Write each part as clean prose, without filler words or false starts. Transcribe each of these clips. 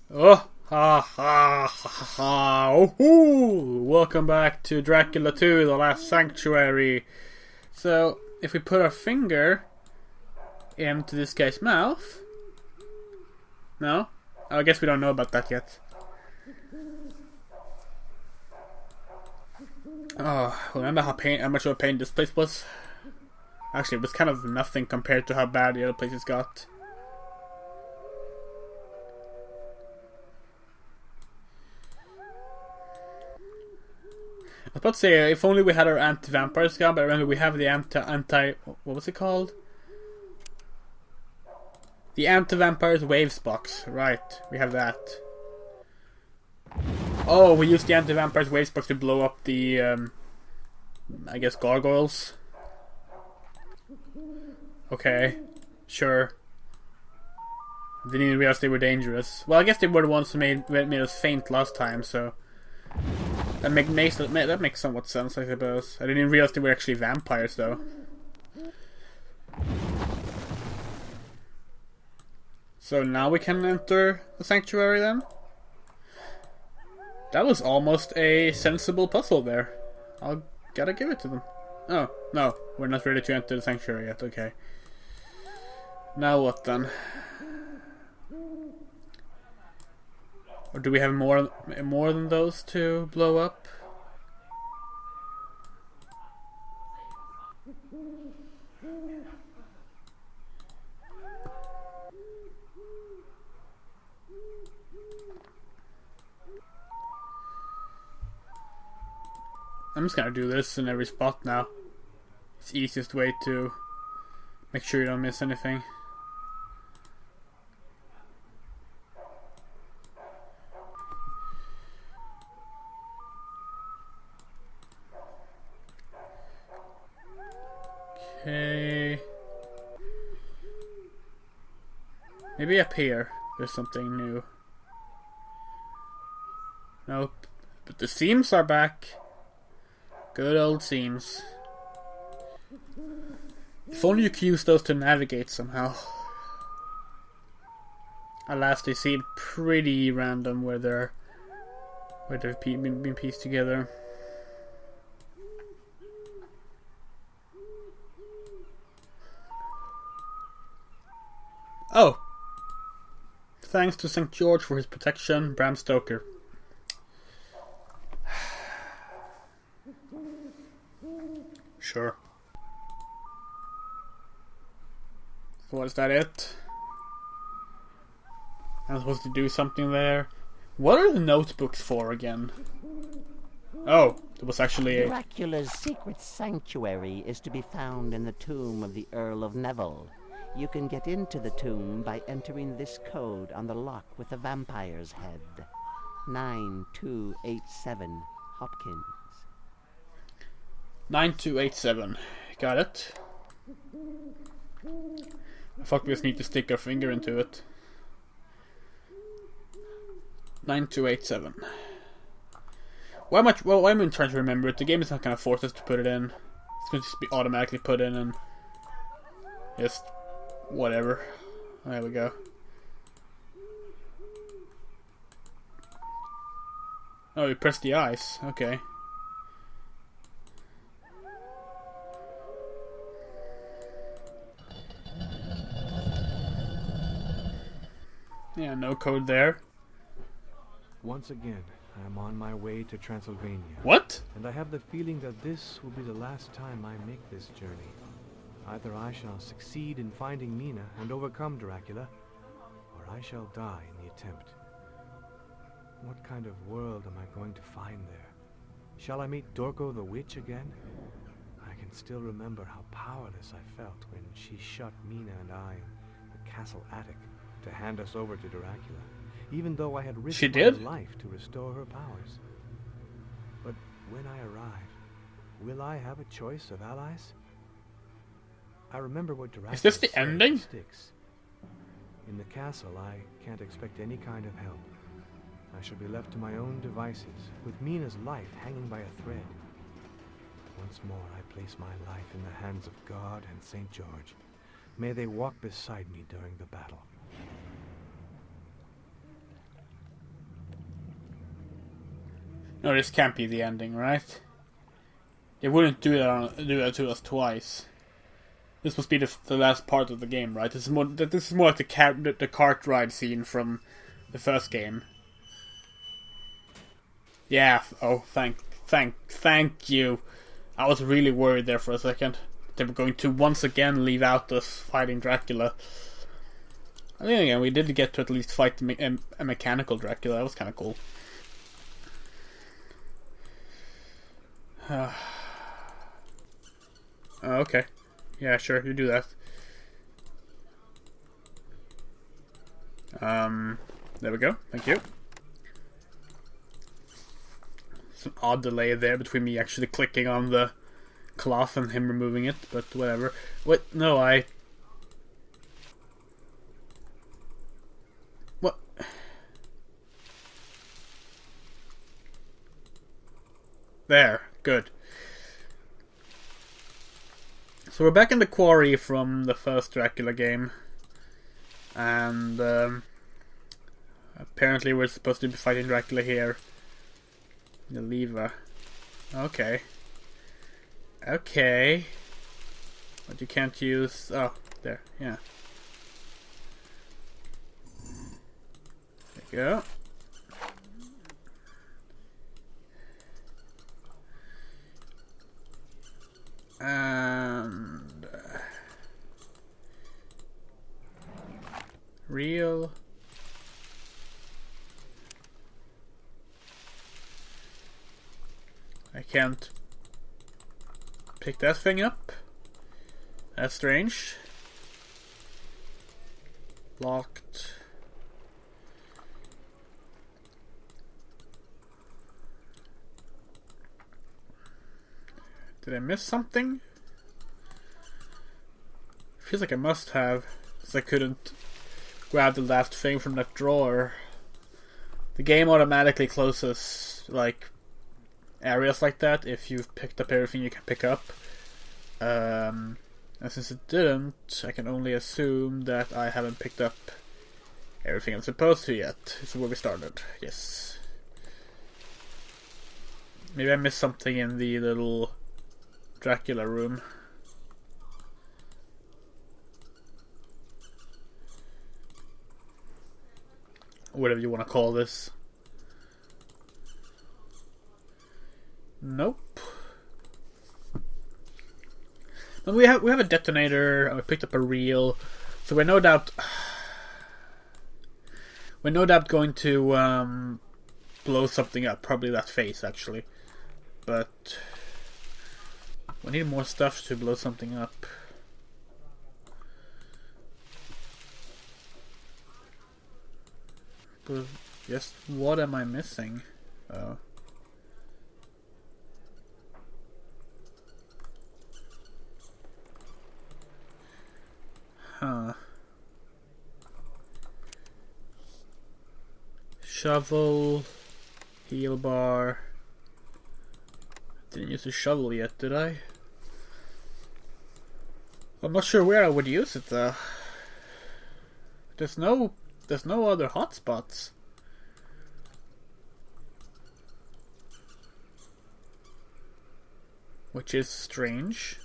Oh, ha ha ha ha! Oh, welcome back to Dracula 2, The Last Sanctuary. So, if we put our finger into this guy's mouth, no, I guess we don't know about that yet. Oh, remember how much of a pain this place was? Actually, it was kind of nothing compared to how bad the other places got. I was about to say, if only we had our anti-vampire gun, but remember we have the anti... What was it called? The anti-vampire's waves box. Right, we have that. Oh, we used the anti-vampire's waves box to blow up the, I guess, gargoyles. Okay, sure. Didn't even realize they were dangerous. Well, I guess they were the ones who made us faint last time, so... That makes somewhat sense, I suppose. I didn't even realize they were actually vampires, though. So now we can enter the sanctuary, then? That was almost a sensible puzzle there. I'll gotta give it to them. Oh, no. We're not ready to enter the sanctuary yet, okay. Now what, then? Or do we have more than those to blow up? I'm just gonna do this in every spot now. It's the easiest way to make sure you don't miss anything. Okay. Maybe up here there's something new. Nope. But the seams are back. Good old seams. If only you could use those to navigate somehow. Alas, they seem pretty random where they've been pieced together. Oh! Thanks to St. George for his protection, Bram Stoker. Sure. So is that it? I'm supposed to do something there. What are the notebooks for again? Oh, it was actually a... Dracula's secret sanctuary is to be found in the tomb of the Earl of Neville. You can get into the tomb by entering this code on the lock with the vampire's head. 9287 Hopkins. 9287. Got it. I thought we just need to stick our finger into it. 9287. Why am I trying to remember it? The game is not going to force us to put it in. It's going to just be automatically put in and just whatever. There we go. Oh, you press the ice. Okay. Yeah, no code there. Once again, I am on my way to Transylvania. What? And I have the feeling that this will be the last time I make this journey. Either I shall succeed in finding Mina and overcome Dracula, or I shall die in the attempt. What kind of world am I going to find there? Shall I meet Dorco the witch again? I can still remember how powerless I felt when she shut Mina and I in the castle attic to hand us over to Dracula, even though I had risked my life to restore her powers. But when I arrive, will I have a choice of allies? I remember what Dracula Is this the ending? Sticks. In the castle, I can't expect any kind of help. I shall be left to my own devices, with Mina's life hanging by a thread. Once more, I place my life in the hands of God and St. George. May they walk beside me during the battle. No, this can't be the ending, right? They wouldn't do that to us twice. This must be the last part of the game, right? This is more like the cart ride scene from the first game. Yeah. Oh, thank you. I was really worried there for a second. They were going to once again leave out us fighting Dracula. I think again we did get to at least fight a mechanical Dracula. That was kind of cool. Okay. Yeah, sure, you do that. There we go. Thank you. Some odd delay there between me actually clicking on the cloth and him removing it, but whatever. What? No, What? There. Good. So we're back in the quarry from the first Dracula game. And apparently we're supposed to be fighting Dracula here. The lever. Okay. Okay. But you can't use... Oh, there. Yeah. There you go. And... real... I can't pick that thing up. That's strange. Locked. Did I miss something? Feels like I must have, since I couldn't grab the last thing from that drawer. The game automatically closes, like, areas like that if you've picked up everything you can pick up. And since it didn't, I can only assume that I haven't picked up everything I'm supposed to yet. This is where we started. Yes. Maybe I missed something in the little Dracula room. Whatever you want to call this. Nope. But we have a detonator, and we picked up a reel, so we're no doubt going to blow something up. Probably that face, actually. But we need more stuff to blow something up. But just what am I missing? Oh. Huh. Shovel. Heal bar. Didn't use the shovel yet, did I? I'm not sure where I would use it though. There's no other hotspots. Which is strange.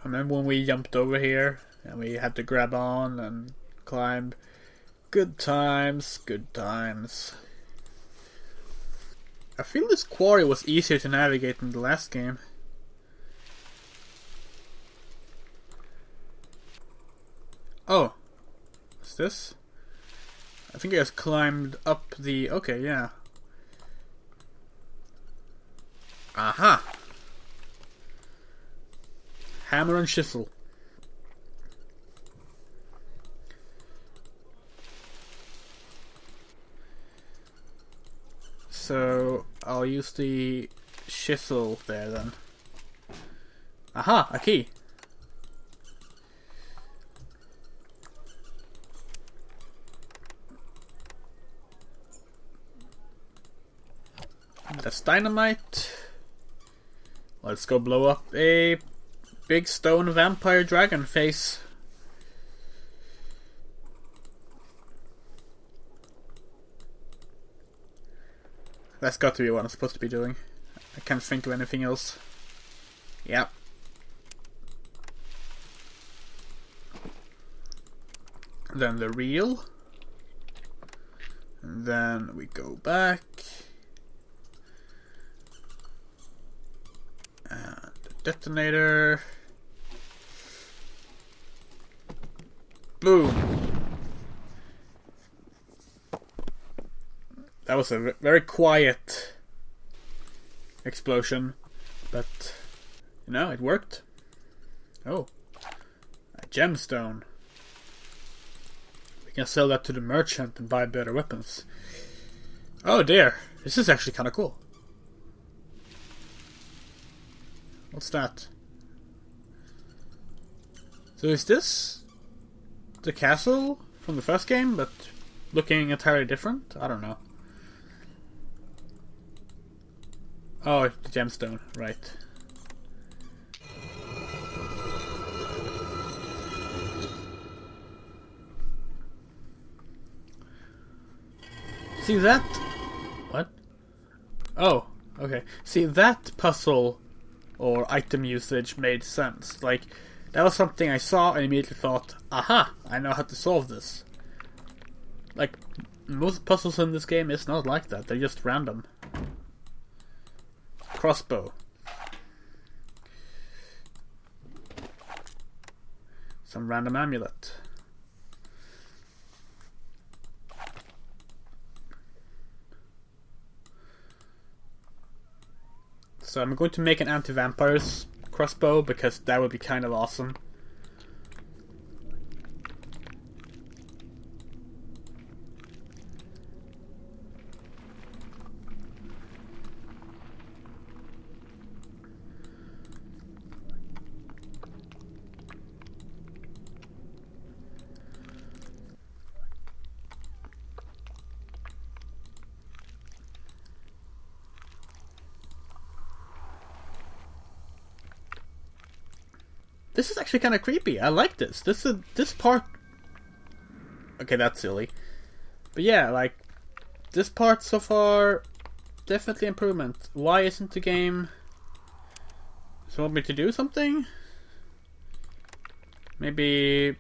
I remember when we jumped over here and we had to grab on and climb. Good times, good times. I feel this quarry was easier to navigate than the last game. Oh. What's this? I think I just climbed up the... Okay, yeah. Aha! Hammer and chisel. So I'll use the chisel there then. Aha, a key. That's dynamite. Let's go blow up a big stone vampire dragon face. That's got to be what I'm supposed to be doing. I can't think of anything else. Yep. Then the reel. And then we go back. And the detonator. Boom. That was a very quiet explosion, but you know, it worked. Oh, a gemstone. We can sell that to the merchant and buy better weapons. Oh dear, this is actually kind of cool. What's that? So is this the castle from the first game, but looking entirely different? I don't know. Oh, the gemstone, right. See that? What? Oh, okay. See, that puzzle or item usage made sense. Like, that was something I saw and immediately thought, aha, I know how to solve this. Like, most puzzles in this game is not like that, they're just random. Crossbow. Some random amulet. So I'm going to make an anti-vampires crossbow because that would be kind of awesome. This is actually kind of creepy. I like this. This part. Okay, that's silly. But yeah, like this part so far, definitely improvement. Why isn't the game? Does it want me to do something? Maybe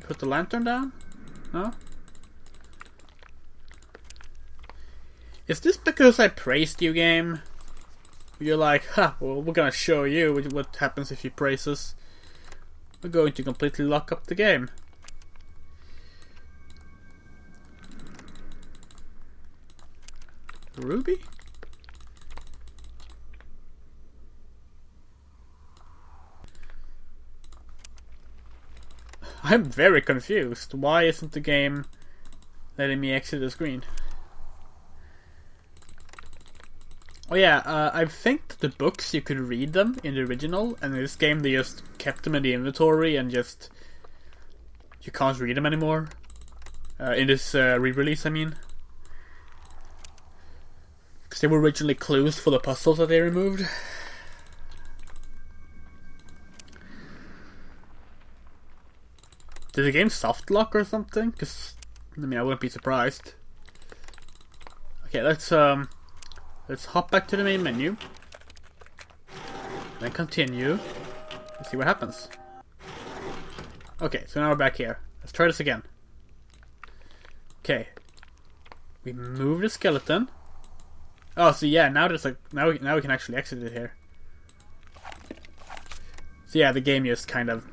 put the lantern down? No? Is this because I praised you, game? You're like, ha, well, we're gonna show you what happens if you praise us. We're going to completely lock up the game. Ruby? I'm very confused. Why isn't the game letting me exit the screen? Oh yeah, I think the books, you could read them in the original, and in this game they just kept them in the inventory and just... you can't read them anymore. In this re-release, I mean. Because they were originally clues for the puzzles that they removed. Did the game soft lock or something? Because, I mean, I wouldn't be surprised. Okay, let's hop back to the main menu. Then continue. Let's see what happens. Okay, so now we're back here. Let's try this again. Okay. We move the skeleton. Oh, so yeah, now there's like now we can actually exit it here. So yeah, the game just kind of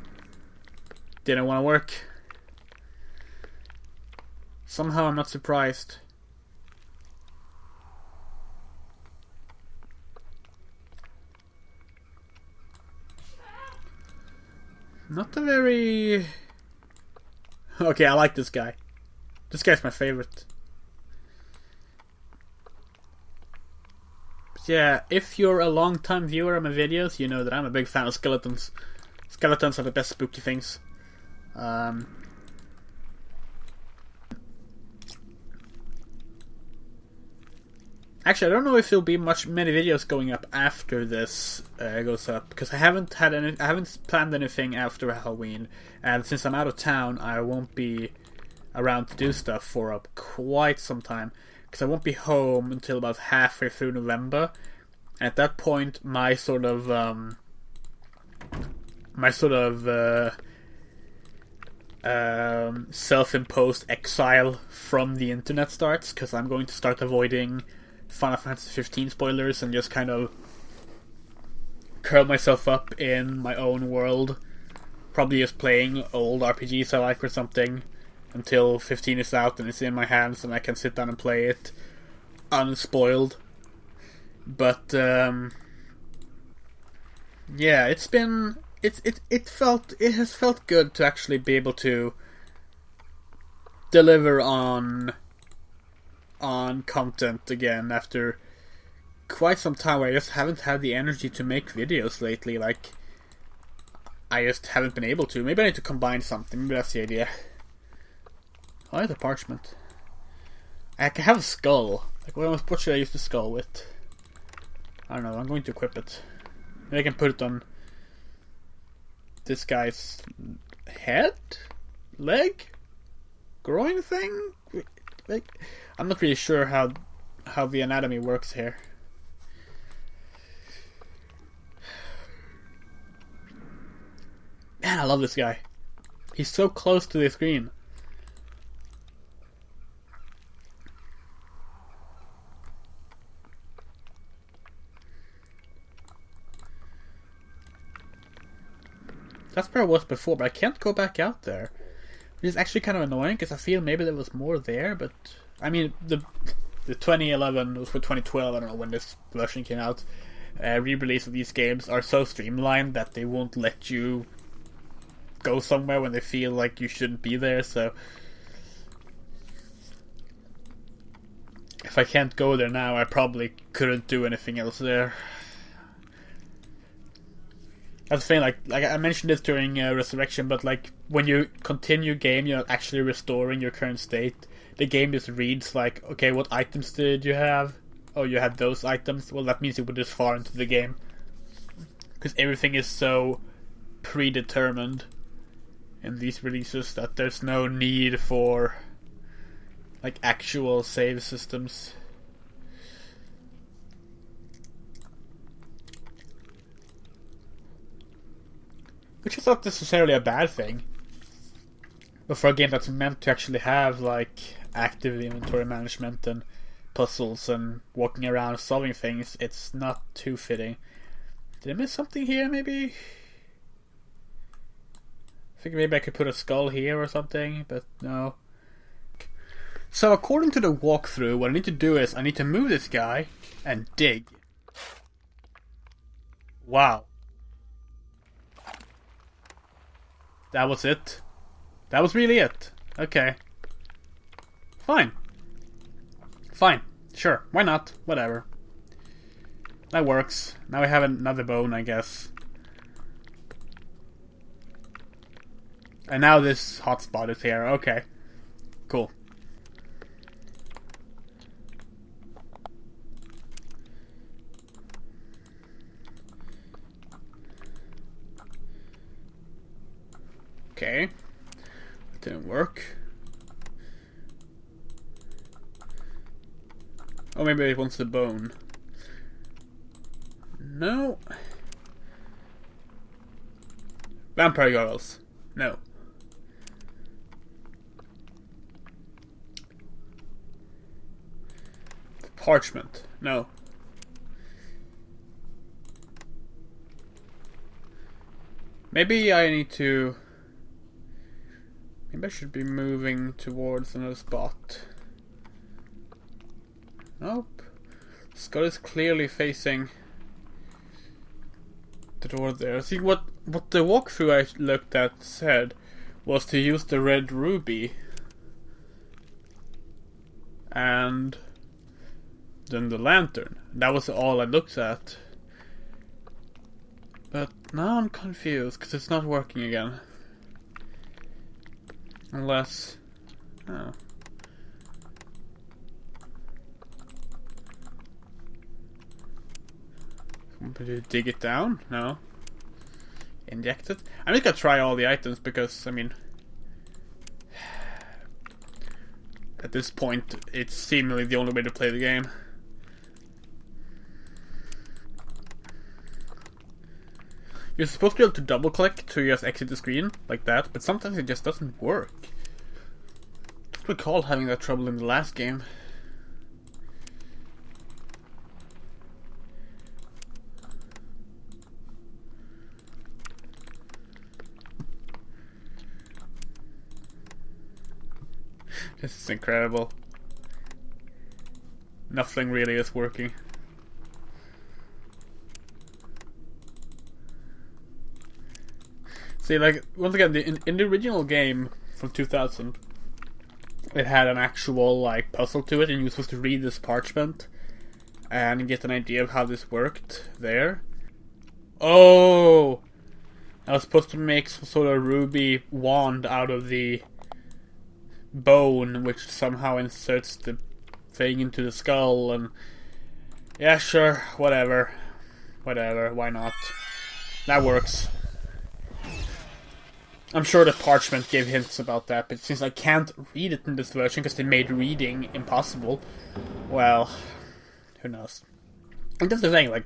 didn't want to work. Somehow I'm not surprised. Not a very... Okay, I like this guy. This guy's my favorite. But yeah, if you're a long-time viewer of my videos, you know that I'm a big fan of skeletons. Skeletons are the best spooky things. Actually, I don't know if there'll be many videos going up after this goes up, because I haven't planned anything after Halloween, and since I'm out of town, I won't be around to do stuff for quite some time, because I won't be home until about halfway through November. And at that point, my sort of self-imposed exile from the internet starts, because I'm going to start avoiding Final Fantasy 15 spoilers and just kind of curl myself up in my own world, probably just playing old RPGs I like or something until 15 is out and it's in my hands and I can sit down and play it unspoiled. But yeah, it has felt good to actually be able to deliver on content again after quite some time where I just haven't had the energy to make videos lately. Like, I just haven't been able to. Maybe I need to combine something. Maybe that's the idea. I have the parchment. I can have a skull. Like, what should I use the skull with? I don't know. I'm going to equip it. Maybe I can put it on this guy's head? Leg? Groin thing? Like, I'm not really sure how the anatomy works here. Man, I love this guy. He's so close to the screen. That's where I was before, but I can't go back out there. Which is actually kind of annoying, because I feel maybe there was more there, but... I mean, the 2011 was for 2012, I don't know when this version came out. Re-release of these games are so streamlined that they won't let you go somewhere when they feel like you shouldn't be there, so... If I can't go there now, I probably couldn't do anything else there. That's the thing, like I mentioned this during Resurrection, but like when you continue game, you're not actually restoring your current state. The game just reads like, okay, what items did you have? Oh, you had those items. Well, that means you were this far into the game, because everything is so predetermined in these releases that there's no need for like actual save systems. Which is not necessarily a bad thing. But for a game that's meant to actually have like active inventory management and puzzles and walking around solving things, it's not too fitting. Did I miss something here maybe? I think maybe I could put a skull here or something, but no. So according to the walkthrough, what I need to do is I need to move this guy and dig. Wow. That was it. That was really it. Okay. Fine. Fine. Sure. Why not? Whatever. That works. Now we have another bone, I guess. And now this hotspot is here. Okay. Cool. Okay. That didn't work. Oh, maybe it wants the bone. No. Vampire goggles. No. Parchment. No. Maybe I need to... Maybe I should be moving towards another spot. Nope. Skull is clearly facing the door there. See, what the walkthrough I looked at said was to use the red ruby. And then the lantern. That was all I looked at. But now I'm confused because it's not working again. Unless... Oh. Dig it down? No. Inject it? I'm just gonna try all the items because, I mean, at this point, it's seemingly the only way to play the game. You're supposed to be able to double click to just exit the screen, like that, but sometimes it just doesn't work. I don't recall having that trouble in the last game. This is incredible. Nothing really is working. See, like, once again, in the original game from 2000, it had an actual, like, puzzle to it, and you were supposed to read this parchment and get an idea of how this worked there. Oh! I was supposed to make some sort of ruby wand out of the bone, which somehow inserts the thing into the skull, and yeah, sure, whatever, why not? That works. I'm sure the parchment gave hints about that, but since I can't read it in this version because they made reading impossible, well, who knows? And that's the thing, like,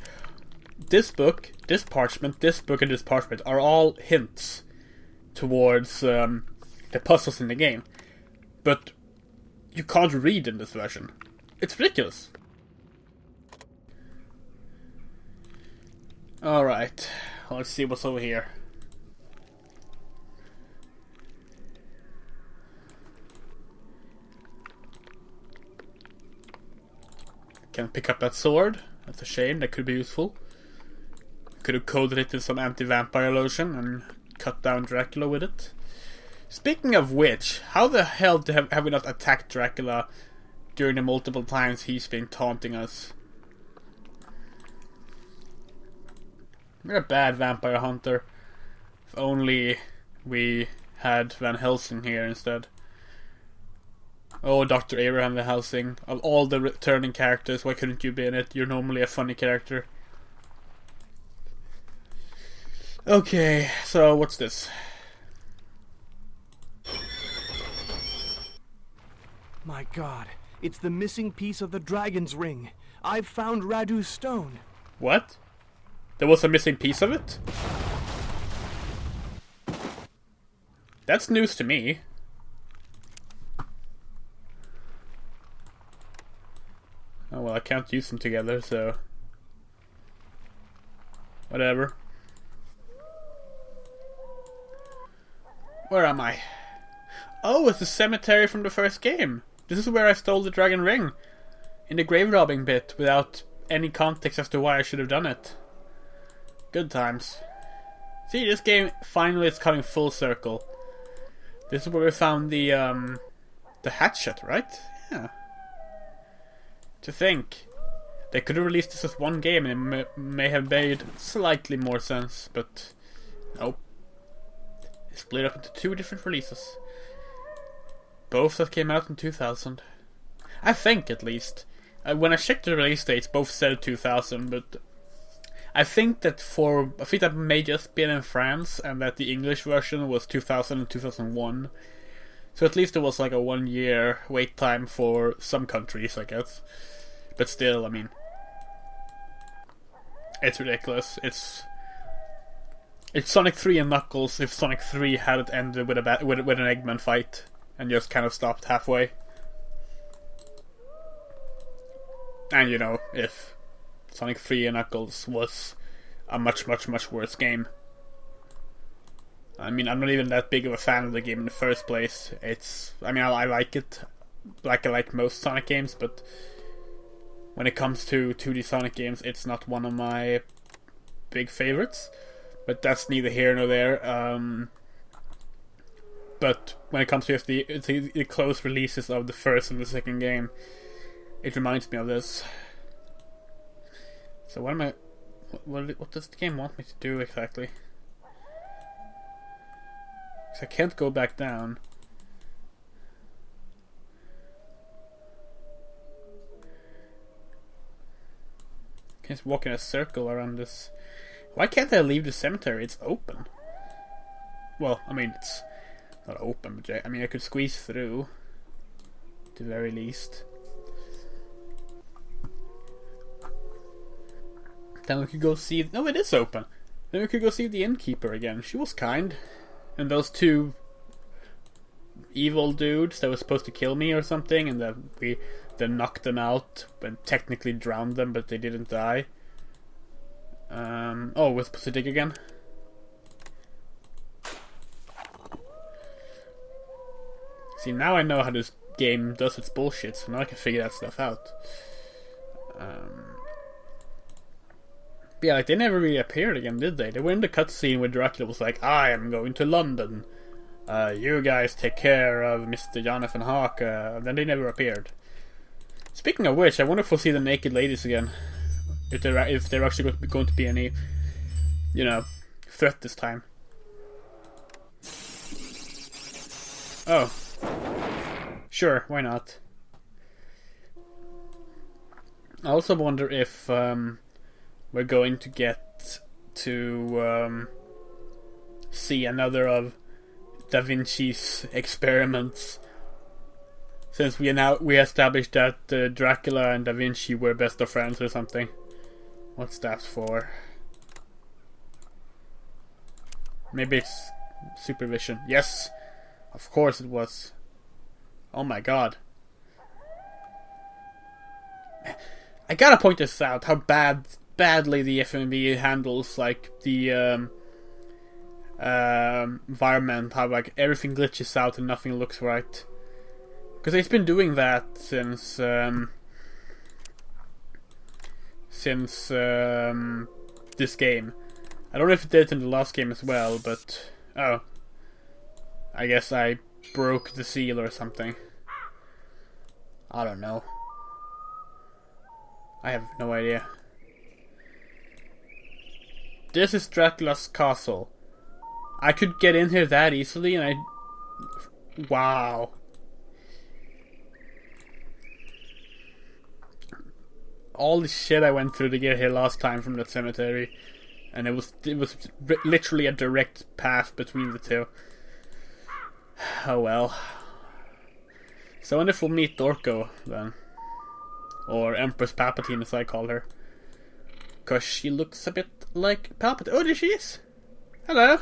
this book, this parchment, this book, and this parchment are all hints towards the puzzles in the game. But you can't read in this version. It's ridiculous. Alright, let's see what's over here. Can't pick up that sword. That's a shame, that could be useful. Could have coded it in some anti-vampire lotion and cut down Dracula with it. Speaking of which, how the hell have we not attacked Dracula during the multiple times he's been taunting us? We're a bad vampire hunter. If only we had Van Helsing here instead. Oh, Dr. Abraham Van Helsing. Of all the returning characters, why couldn't you be in it? You're normally a funny character. Okay, so what's this? My god, it's the missing piece of the dragon's ring. I've found Radu's stone. What? There was a missing piece of it? That's news to me. Oh well, I can't use them together, so whatever. Where am I? Oh, it's the cemetery from the first game. This is where I stole the dragon ring. In the grave robbing bit, without any context as to why I should have done it. Good times. See, this game finally is coming full circle. This is where we found the hatchet, right? Yeah. To think. They could have released this as one game and it may have made slightly more sense, but nope. They split up into two different releases. Both that came out in 2000. I think, at least. When I checked the release dates, both said 2000, but I think that may just been in France, and that the English version was 2000 and 2001. So at least it was like a 1 year wait time for some countries, I guess. But still, I mean, it's ridiculous. It's Sonic 3 and Knuckles if Sonic 3 had it ended with an Eggman fight and just kind of stopped halfway. And you know, if Sonic 3 and Knuckles was a much, much, much worse game. I mean, I'm not even that big of a fan of the game in the first place. I like it, like I like most Sonic games, but when it comes to 2D Sonic games, it's not one of my big favorites. But that's neither here nor there. But when it comes to the close releases of the first and the second game, it reminds me of this. So what does the game want me to do exactly? 'Cause I can't go back down. Just walk in a circle around this. Why can't I leave the cemetery? It's open. Well, I mean, it's not open, but I mean, I could squeeze through. At the very least. Then we could go see... No, it is open. Then we could go see the innkeeper again. She was kind. And those two evil dudes that were supposed to kill me or something, and that we then knocked them out and technically drowned them, but they didn't die. Oh, we're supposed to dig again? See, now I know how this game does its bullshit, so now I can figure that stuff out. But yeah, like, they never really appeared again, did they? They were in the cutscene where Dracula was like, I am going to London. You guys take care of Mr. Jonathan Hawke. And then they never appeared. Speaking of which, I wonder if we'll see the naked ladies again. If they're actually going to be any, you know, threat this time. Oh. Sure, why not? I also wonder if we're going to get to see another of Da Vinci's experiments. Since we established that Dracula and Da Vinci were best of friends or something. What's that for? Maybe it's supervision. Yes! Of course it was. Oh my god. I gotta point this out, how badly the FMV handles, like, the environment, how, like, everything glitches out and nothing looks right. Because it's been doing that since this game. I don't know if it did in the last game as well, but oh, I guess I broke the seal or something. I don't know. I have no idea. This is Dracula's castle. I could get in here that easily, and wow. All the shit I went through to get here last time from that cemetery, and it was literally a direct path between the two. Oh well. So I wonder if we'll meet Dorco then, or Empress Palpatine as I call her, cause she looks a bit like Palpatine. Oh, there she is. Hello.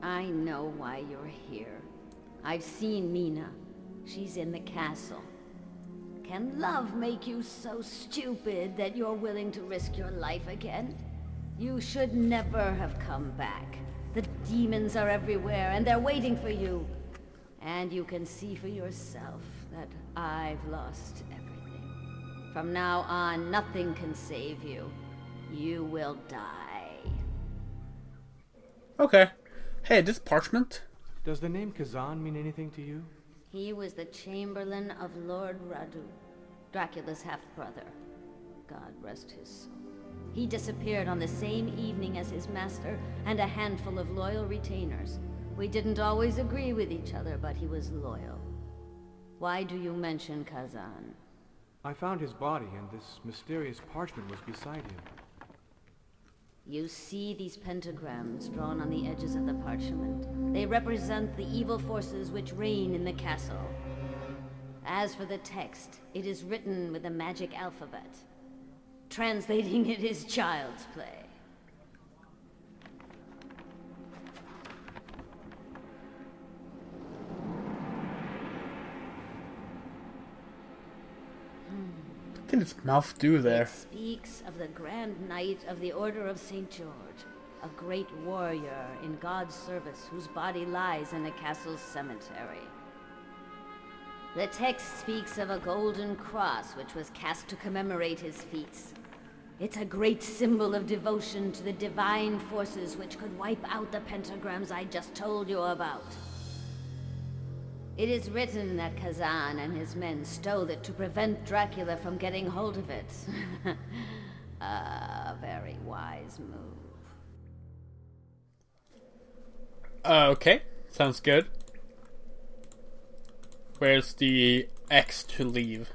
I know why you're here. I've seen Mina. She's in the castle. Can love make you so stupid that you're willing to risk your life again? You should never have come back. The demons are everywhere, and they're waiting for you. And you can see for yourself that I've lost everything. From now on, nothing can save you. You will die. Okay. Hey, this parchment? Does the name Kazan mean anything to you? He was the Chamberlain of Lord Radu, Dracula's half-brother. God rest his soul. He disappeared on the same evening as his master and a handful of loyal retainers. We didn't always agree with each other, but he was loyal. Why do you mention Kazan? I found his body, and this mysterious parchment was beside him. You see these pentagrams drawn on the edges of the parchment. They represent the evil forces which reign in the castle. As for the text, it is written with a magic alphabet. Translating it is child's play. What did its mouth do there? It speaks of the Grand Knight of the Order of St. George, a great warrior in God's service whose body lies in the castle's cemetery. The text speaks of a golden cross which was cast to commemorate his feats. It's a great symbol of devotion to the divine forces which could wipe out the pentagrams I just told you about. It is written that Kazan and his men stole it to prevent Dracula from getting hold of it. A very wise move. Okay, sounds good. Where's the X to leave?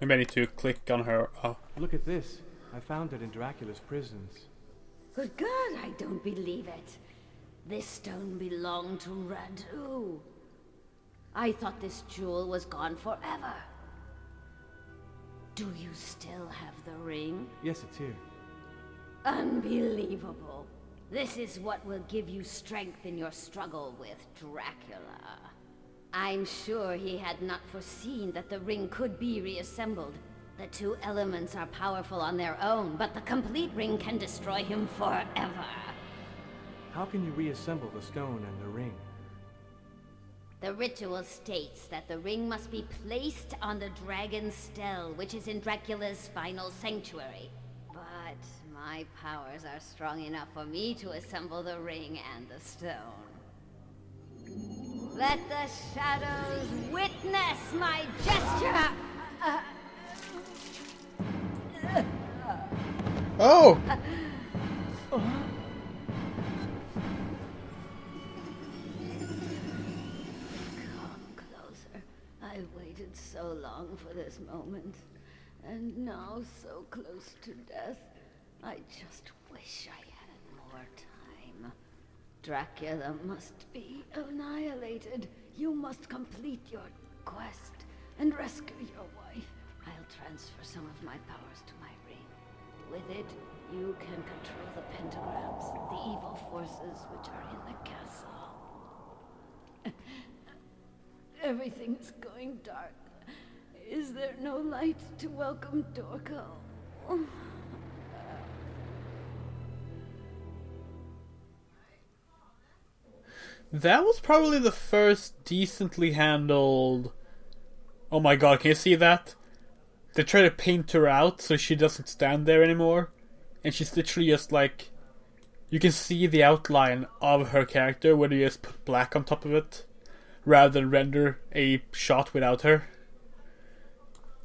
Maybe I need to click on her. Oh. Look at this. I found it in Dracula's prisons. Good God, I don't believe it. This stone belonged to Radu. I thought this jewel was gone forever. Do you still have the ring? Yes, it's here. Unbelievable. This is what will give you strength in your struggle with Dracula. I'm sure he had not foreseen that the ring could be reassembled. The two elements are powerful on their own, but the complete ring can destroy him forever. How can you reassemble the stone and the ring? The ritual states that the ring must be placed on the dragon's stele, which is in Dracula's final sanctuary. But my powers are strong enough for me to assemble the ring and the stone. Let the shadows witness my gesture! Oh! I've waited so long for this moment, and now so close to death, I just wish I had more time. Dracula must be annihilated. You must complete your quest and rescue your wife. I'll transfer some of my powers to my ring. With it, you can control the pentagrams, the evil forces which are in the castle. Everything's going dark. Is there no light to welcome Dorco? That was probably the first decently handled... Oh my god, can you see that? They try to paint her out so she doesn't stand there anymore. And she's literally just like... You can see the outline of her character when you just put black on top of it, rather than render a shot without her.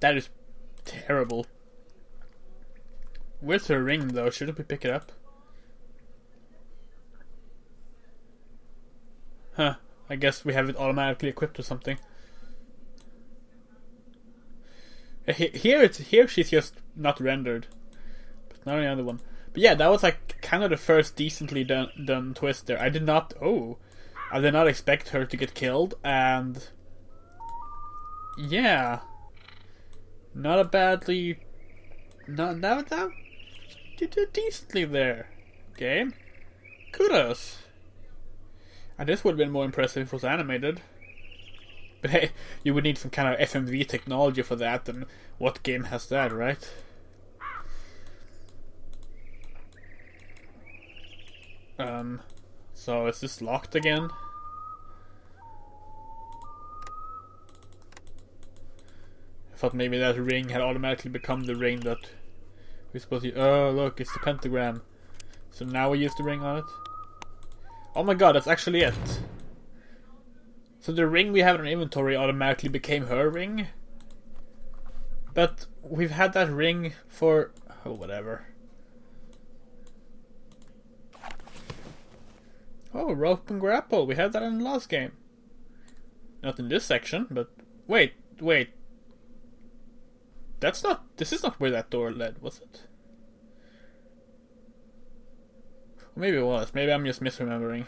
That is terrible. Where's her ring though? Shouldn't we pick it up? Huh. I guess we have it automatically equipped or something. Here she's just not rendered. But not the other one. But yeah, that was like kind of the first decently done twist there. I did not expect her to get killed, and yeah, not a badly, you did decently there, game. Kudos. And this would have been more impressive if it was animated. But hey, you would need some kind of FMV technology for that, and what game has that, right? So is this locked again? I thought maybe that ring had automatically become the ring that we're supposed to... Oh, look, it's the pentagram. So now we use the ring on it? Oh my god, that's actually it. So the ring we have in our inventory automatically became her ring? But we've had that ring for... Oh, whatever. Oh, rope and grapple. We had that in the last game. Not in this section, but... Wait. That's not... This is not where that door led, was it? Or maybe it was. Maybe I'm just misremembering.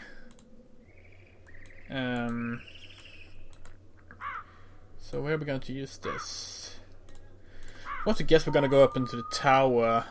So where are we going to use this? I want to guess we're going to go up into the tower.